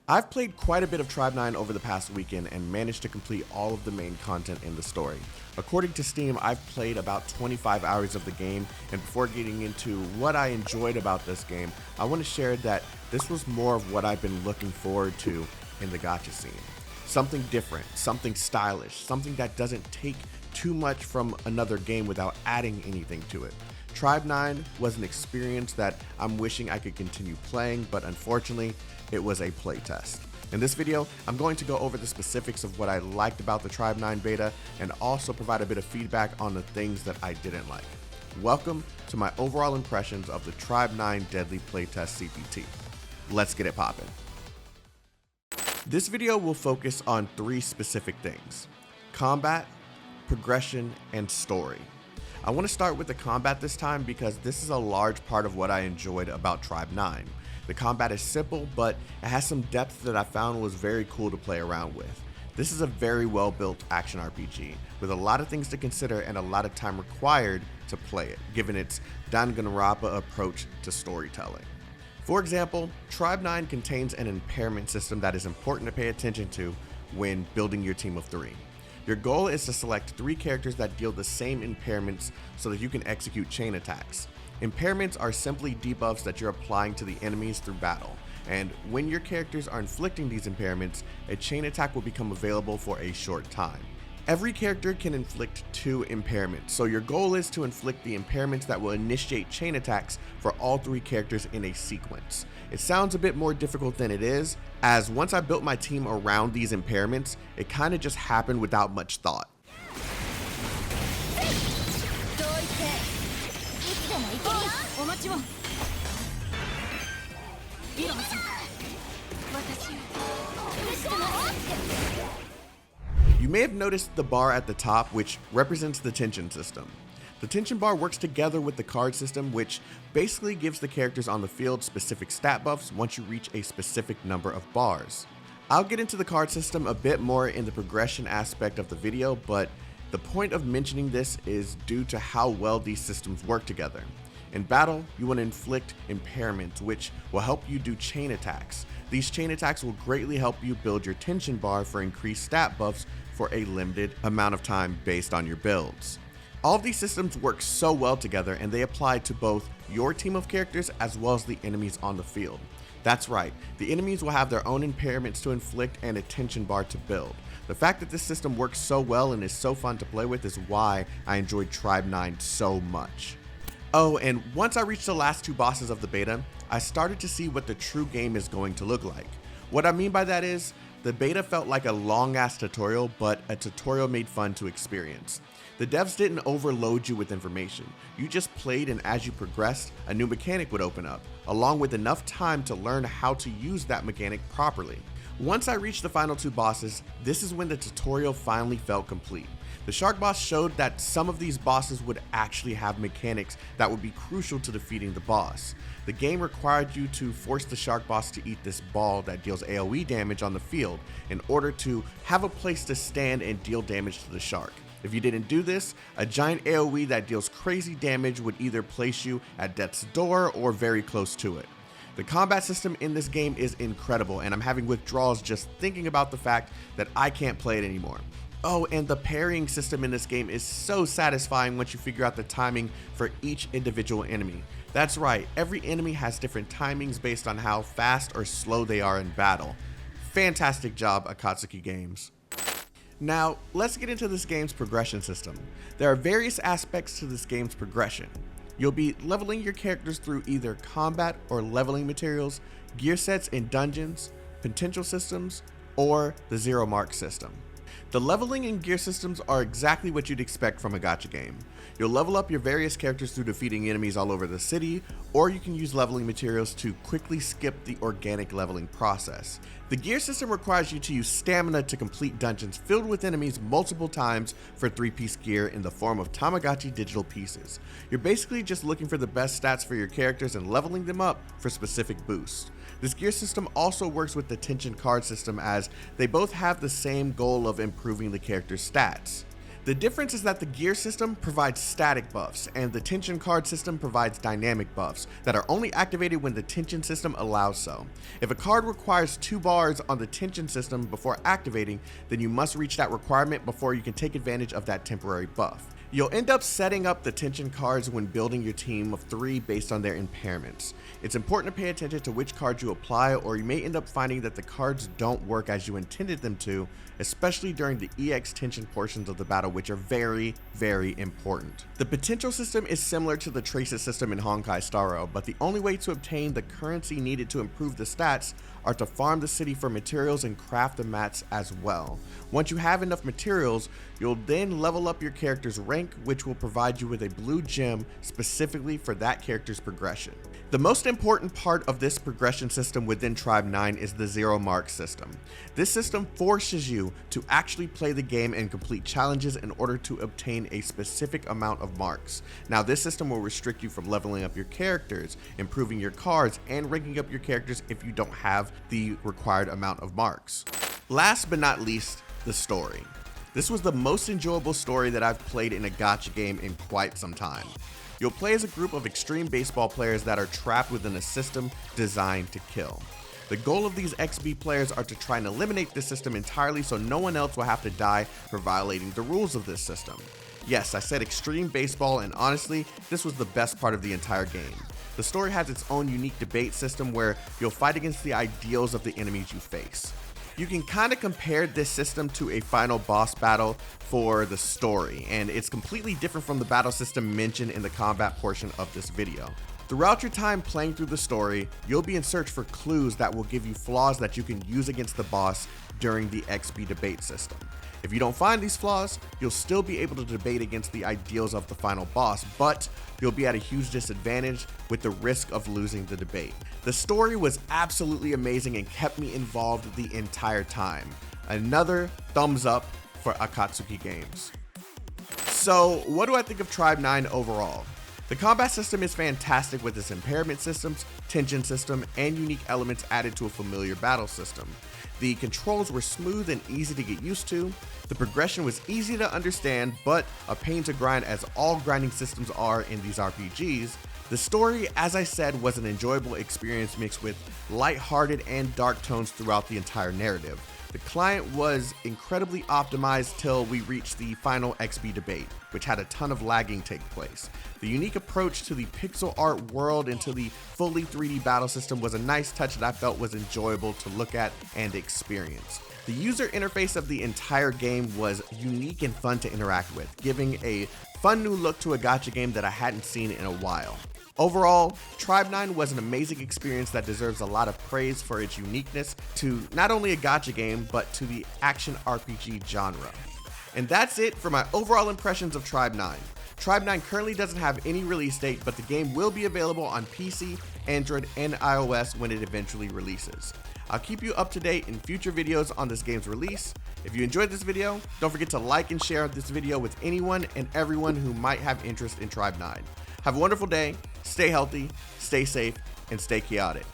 I've played quite a bit of Tribe 9 over the past weekend and managed to complete all of the main content in the story. According to Steam, I've played about 25 hours of the game, and before getting into what I enjoyed about this game, I want to share that this was more of what I've been looking forward to in the gacha scene. Something different, something stylish, something that doesn't take too much from another game without adding anything to it. Tribe 9 was an experience that I'm wishing I could continue playing, but unfortunately, it was a playtest. In this video, I'm going to go over the specifics of what I liked about the Tribe 9 beta and also provide a bit of feedback on the things that I didn't like. Welcome to my overall impressions of the Tribe 9 Deadly Playtest CBT. Let's get it poppin'. This video will focus on three specific things: combat, progression, and story. I want to start with the combat this time because this is a large part of what I enjoyed about Tribe 9. The combat is simple, but it has some depth that I found was very cool to play around with. This is a very well built action RPG with a lot of things to consider and a lot of time required to play it, given its Danganronpa approach to storytelling. For example, Tribe 9 contains an impairment system that is important to pay attention to when building your team of 3. Your goal is to select 3 characters that deal the same impairments so that you can execute chain attacks. Impairments are simply debuffs that you're applying to the enemies through battle, and when your characters are inflicting these impairments, a chain attack will become available for a short time. Every character can inflict 2 impairments, so your goal is to inflict the impairments that will initiate chain attacks for all 3 characters in a sequence. It sounds a bit more difficult than it is, as once I built my team around these impairments, it kinda just happened without much thought. You may have noticed the bar at the top, which represents the tension system. The tension bar works together with the card system, which basically gives the characters on the field specific stat buffs once you reach a specific number of bars. I'll get into the card system a bit more in the progression aspect of the video, but the point of mentioning this is due to how well these systems work together. In battle, you want to inflict impairments, which will help you do chain attacks. These chain attacks will greatly help you build your tension bar for increased stat buffs for a limited amount of time based on your builds. All of these systems work so well together, and they apply to both your team of characters as well as the enemies on the field. That's right, the enemies will have their own impairments to inflict and a tension bar to build. The fact that this system works so well and is so fun to play with is why I enjoyed Tribe 9 so much. Oh, and once I reached the last 2 bosses of the beta, I started to see what the true game is going to look like. What I mean by that is, the beta felt like a long-ass tutorial, but a tutorial made fun to experience. The devs didn't overload you with information. You just played, and as you progressed, a new mechanic would open up, along with enough time to learn how to use that mechanic properly. Once I reached the final 2 bosses, this is when the tutorial finally felt complete. The shark boss showed that some of these bosses would actually have mechanics that would be crucial to defeating the boss. The game required you to force the shark boss to eat this ball that deals AoE damage on the field in order to have a place to stand and deal damage to the shark. If you didn't do this, a giant AoE that deals crazy damage would either place you at death's door or very close to it. The combat system in this game is incredible, and I'm having withdrawals just thinking about the fact that I can't play it anymore. Oh, and the parrying system in this game is so satisfying once you figure out the timing for each individual enemy. That's right, every enemy has different timings based on how fast or slow they are in battle. Fantastic job, Akatsuki Games. Now, let's get into this game's progression system. There are various aspects to this game's progression. You'll be leveling your characters through either combat or leveling materials, gear sets in dungeons, potential systems, or the zero mark system. The leveling and gear systems are exactly what you'd expect from a gacha game. You'll level up your various characters through defeating enemies all over the city, or you can use leveling materials to quickly skip the organic leveling process. The gear system requires you to use stamina to complete dungeons filled with enemies multiple times for 3-piece gear in the form of Tamagotchi digital pieces. You're basically just looking for the best stats for your characters and leveling them up for specific boosts. This gear system also works with the tension card system, as they both have the same goal of improving the character's stats. The difference is that the gear system provides static buffs, and the tension card system provides dynamic buffs that are only activated when the tension system allows so. If a card requires 2 bars on the tension system before activating, then you must reach that requirement before you can take advantage of that temporary buff. You'll end up setting up the tension cards when building your team of 3 based on their impairments. It's important to pay attention to which cards you apply, or you may end up finding that the cards don't work as you intended them to, especially during the EX tension portions of the battle, which are very, very important. The potential system is similar to the traces system in Honkai Star Rail, but the only way to obtain the currency needed to improve the stats are to farm the city for materials and craft the mats as well. Once you have enough materials, you'll then level up your character's rank, which will provide you with a blue gem specifically for that character's progression. The most important part of this progression system within Tribe 9 is the zero mark system. This system forces you to actually play the game and complete challenges in order to obtain a specific amount of marks. Now, this system will restrict you from leveling up your characters, improving your cards, and ranking up your characters if you don't have the required amount of marks. Last but not least, the story. This was the most enjoyable story that I've played in a gacha game in quite some time. You'll play as a group of extreme baseball players that are trapped within a system designed to kill. The goal of these XB players are to try and eliminate this system entirely so no one else will have to die for violating the rules of this system. Yes, I said extreme baseball, and honestly, this was the best part of the entire game. The story has its own unique debate system where you'll fight against the ideals of the enemies you face. You can kind of compare this system to a final boss battle for the story, and it's completely different from the battle system mentioned in the combat portion of this video. Throughout your time playing through the story, you'll be in search for clues that will give you flaws that you can use against the boss during the XB debate system. If you don't find these flaws, you'll still be able to debate against the ideals of the final boss, but you'll be at a huge disadvantage with the risk of losing the debate. The story was absolutely amazing and kept me involved the entire time. Another thumbs up for Akatsuki Games. So, what do I think of Tribe 9 overall? The combat system is fantastic with its impairment systems, tension system, and unique elements added to a familiar battle system. The controls were smooth and easy to get used to. The progression was easy to understand, but a pain to grind as all grinding systems are in these RPGs. The story, as I said, was an enjoyable experience mixed with lighthearted and dark tones throughout the entire narrative. The client was incredibly optimized till we reached the final XB debate, which had a ton of lagging take place. The unique approach to the pixel art world and to the fully 3D battle system was a nice touch that I felt was enjoyable to look at and experience. The user interface of the entire game was unique and fun to interact with, giving a fun new look to a gacha game that I hadn't seen in a while. Overall, Tribe 9 was an amazing experience that deserves a lot of praise for its uniqueness to not only a gacha game, but to the action RPG genre. And that's it for my overall impressions of Tribe 9. Tribe 9 currently doesn't have any release date, but the game will be available on PC, Android, and iOS when it eventually releases. I'll keep you up to date in future videos on this game's release. If you enjoyed this video, don't forget to like and share this video with anyone and everyone who might have interest in Tribe 9. Have a wonderful day, stay healthy, stay safe, and stay chaotic.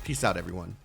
Peace out, everyone.